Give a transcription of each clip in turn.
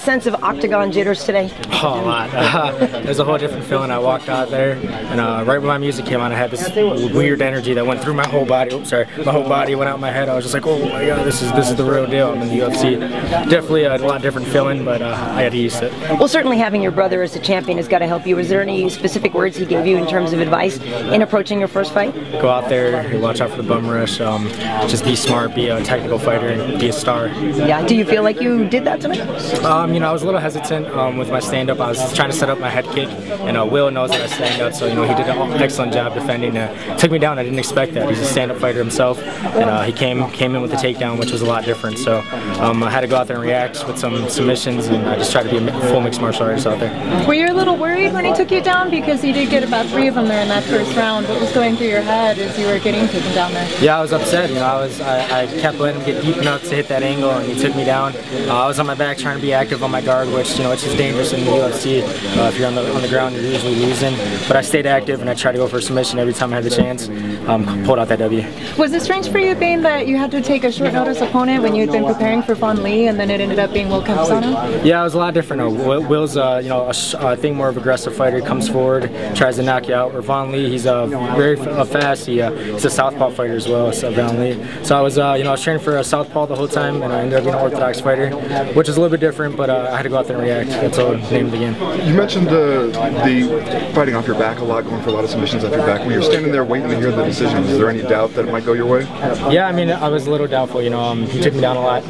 sense of octagon jitters today? Oh, a lot. There's a whole different feeling. I walked out there, and right when my music came on, I had this weird energy that went through my whole body. Oops, sorry. My whole body went out my head. I was just like, oh my God, this is the real deal. I'm in the UFC. Definitely a lot different feeling, but I had to use it. Well, certainly having your brother as the champion has got to help you. Was there any specific words he gave you in terms of advice in approaching your first fight? Go out there, watch out for the bum rush, just be smart, be a technical fighter, and be a star. Yeah, do you feel like you did that tonight? You know, I was a little hesitant with my stand-up. I was trying to set up my head kick, and Will knows that I stand up, so you know he did an excellent job defending. Took me down. I didn't expect that. He's a stand-up fighter himself, and he came in with a takedown, which was a lot different. So I had to go out there and react with some submissions, and I just tried to be a full mixed martial artist out there. Were you a little worried when he took you down, because you did get about 3 of them there in that first round? What was going through your head as you were getting taken down there? Yeah, I was upset. You know, I kept letting him get deep enough to hit that angle, and he took me down. I was on my back trying to be active on my guard, which is dangerous in the UFC. If you're on the ground, you're usually losing. But I stayed active, and I tried to go for a submission every time I had the chance. Pulled out that W. Was it strange for you, being that you had to take a short notice opponent when you had been preparing for Phong Le, and then it ended up being Will Campusano? Yeah, it was a lot different. Will's I think more of an aggressive fighter. He comes forward, tries to knock you out. Or Phong Le, he's very fast. He's a southpaw fighter as well. So Phong Le. So I was I was training for a southpaw the whole time, and I ended up being an orthodox fighter, which is a little bit different. But I had to go out there and react. That's all the name of the game. You mentioned the fighting off your back a lot, going for a lot of submissions off your back. When you're standing there waiting to hear the decision, is there any doubt that it might go your way? Yeah, I mean, I was a little doubtful. He took me down a lot,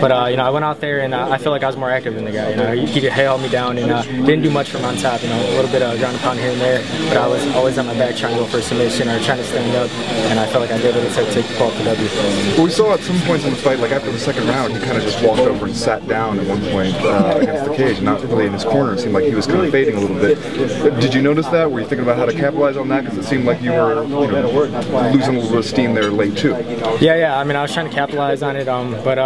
but I went out there and I feel like I was more active than the guy. He held me down and didn't do much from on top. A little bit of ground and pound here and there, but I was always on my back trying to go for a submission or trying to stand up, and I felt like I did what it took to pull off the W. Well, we saw at some points in the fight, like after the second round, he kind of just walked over and sat down at one point against the cage, not really in his corner. It seemed like he was kind of fading a little bit. Did you notice that? Were you thinking about how to capitalize on that? Because it seemed like you were losing a little bit of steam there late too. Yeah. I mean, I was trying to capitalize on it, but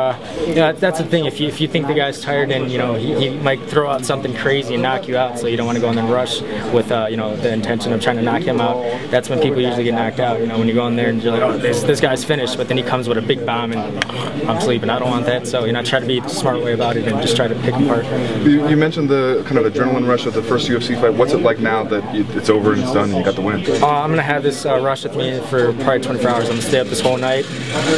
that's the thing. If you think the guy's tired, and he might throw out something crazy and knock you out, so you don't want to go in and rush with the intention of trying to knock him out. That's when people usually get knocked out. When you go in there and you're like, oh, this guy's finished, but then he comes with a big bomb and I'm sleeping. I don't want that. So I try to be the smart way about it and just try to pick apart. You mentioned the kind of adrenaline rush of the first UFC fight. What's it like now that it's over and it's done and you got the win? I'm gonna have this rush with me for probably 24 hours. I'm gonna stay up this whole night.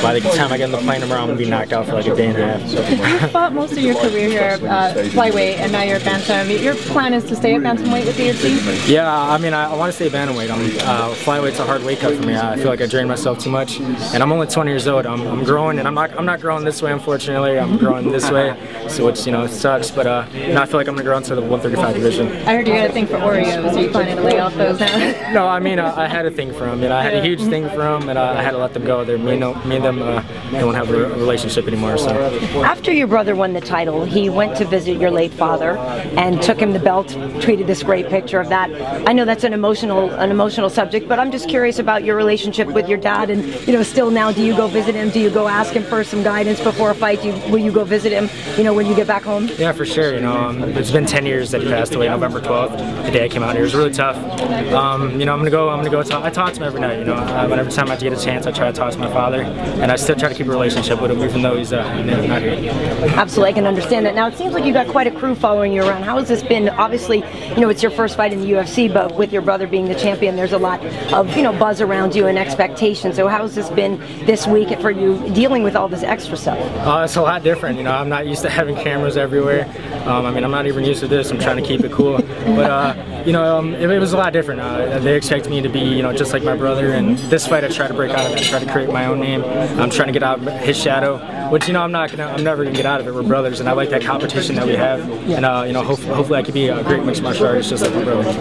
By the time I get in the plane tomorrow, I'm gonna be knocked out for like a day and a half. So. You fought most of your career here flyweight, and now you're bantam. Your plan is to stay at bantamweight with the UFC? Yeah, I mean, I want to stay bantamweight. Flyweight's a hard weight cut for me. I feel like I drain myself too much, and I'm only 20 years old. I'm growing, and I'm not growing this way, unfortunately. I'm growing this way, so which it sucks. But I feel like I'm gonna grow into the 135 division. I heard you had a thing for Oreos. Are you planning to lay off those now? No, I mean, I had a thing for them. I had a huge thing for them, and I had to let them go. Me and them don't have a relationship anymore. So after your brother won the title, he went to visit your late father and took him the belt. Tweeted this great picture of that. I know that's an emotional subject, but I'm just curious about your relationship with your dad. And still now, do you go visit him? Do you go ask him for some guidance before a fight? Will you go visit him? When you get back home? Yeah, for sure. It's been 10 years that he passed away. November 12th, the day I came out here. It was really tough. I'm gonna go. I talk to him every night. Every time I get a chance, I try to talk to my father, and I still try to keep a relationship with him, even though he's not here. Absolutely, I can understand that. Now it seems like you got quite a crew following you around. How has this been? Obviously, it's your first fight in the UFC, but with your brother being the champion, there's a lot of buzz around you and expectation. So how has this been this week for you, dealing with all this extra stuff? It's a lot different. I'm not used to having cameras everywhere. I mean, I'm not even used to this. I'm trying to keep it cool, but it was a lot different. They expect me to be just like my brother, and this fight I try to break out of it. I try to create my own name. I'm trying to get out of his shadow, which I'm never gonna get out of it. We're brothers, and I like that competition that we have, and hopefully I could be a great mixed martial artist just like my brother.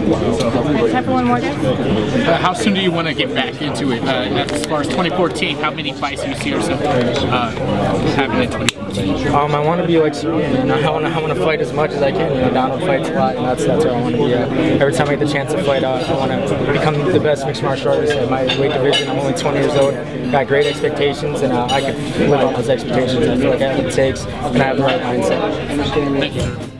Time for one more, guys? How soon do you want to get back into it? As far as 2014, how many fights do you see yourself having in 2014? I want to be like Cerrone. I want to fight as much as I can. Donald fights a lot, and that's where I want to be. Every time I get the chance to fight, I want to become the best mixed martial artist in my weight division. I'm only 20 years old. Got great expectations, and I can live on those expectations. I feel like I have what it takes, and I have the right mindset. Thank you.